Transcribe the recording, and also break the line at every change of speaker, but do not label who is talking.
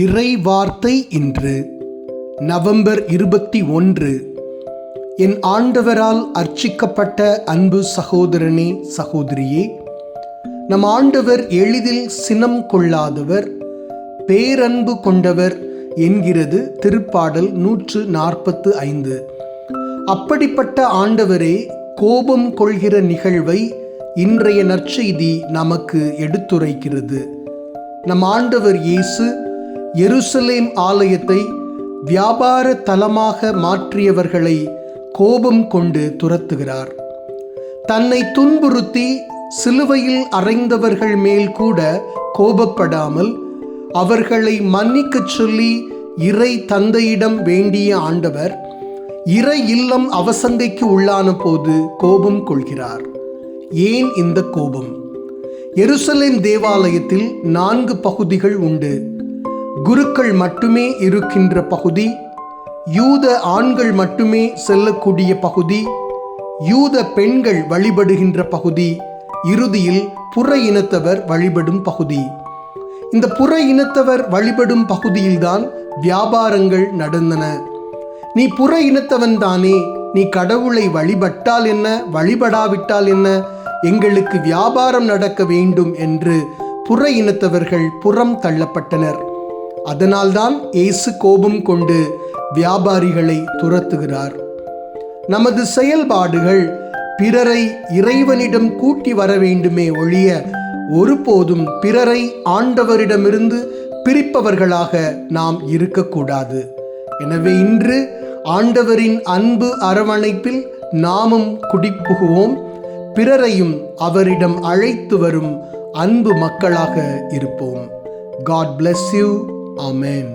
இறை வார்த்தை இன்று நவம்பர் 21. என் ஆண்டவரால் அர்ச்சிக்கப்பட்ட அன்பு சகோதரனே, சகோதரியே, நம் ஆண்டவர் எளிதில் சினம் கொள்ளாதவர், பேரன்பு கொண்டவர் என்கிறது திருப்பாடல் 145. அப்படிப்பட்ட ஆண்டவரே கோபம் கொள்கிற நிகழ்வை இன்றைய நற்செய்தி நமக்கு எடுத்துரைக்கிறது. நம் ஆண்டவர் இயேசு எருசலேம் ஆலயத்தை வியாபார தலமாக மாற்றியவர்களை கோபம் கொண்டு துரத்துகிறார். தன்னை துன்புறுத்தி சிலுவையில் அறைந்தவர்கள் மேல் கூட கோபப்படாமல் அவர்களை மன்னிக்கச் சொல்லி இறை தந்தையிடம் வேண்டிய ஆண்டவர் இறை இல்லம் அவசங்கைக்கு உள்ளான போது கோபம் கொள்கிறார். ஏன் இந்த கோபம்? எருசலேம் தேவாலயத்தில் 4 பகுதிகள் உண்டு. குருக்கள் மட்டுமே இருக்கின்ற பகுதி, யூத ஆண்கள் மட்டுமே செல்லக்கூடிய பகுதி, யூத பெண்கள் வழிபடுகின்ற பகுதி, இறுதியில் புற இனத்தவர் வழிபடும் பகுதி. இந்த புற இனத்தவர் வழிபடும் பகுதியில்தான் வியாபாரங்கள் நடந்தன. நீ புற இனத்தவன் தானே, நீ கடவுளை வழிபட்டால் என்ன, வழிபடாவிட்டால் என்ன, எங்களுக்கு வியாபாரம் நடக்க வேண்டும் என்று புற இனத்தவர்கள் புறம் தள்ளப்பட்டனர். அதனால்தான் இயேசு கோபம் கொண்டு வியாபாரிகளை துரத்துகிறார். நமது செயல்பாடுகள் பிறரை இறைவனிடம் கூட்டி வர வேண்டுமே ஒழிய ஒருபோதும் பிறரை ஆண்டவரிடமிருந்து பிரிப்பவர்களாக நாம் இருக்கக்கூடாது. எனவே இன்று ஆண்டவரின் அன்பு அரவணைப்பில் நாமும் குடிபுகுவோம். பிறரையும் அவரிடம் அழைத்து வரும் அன்பு மக்களாக இருப்போம். God bless you. Amen.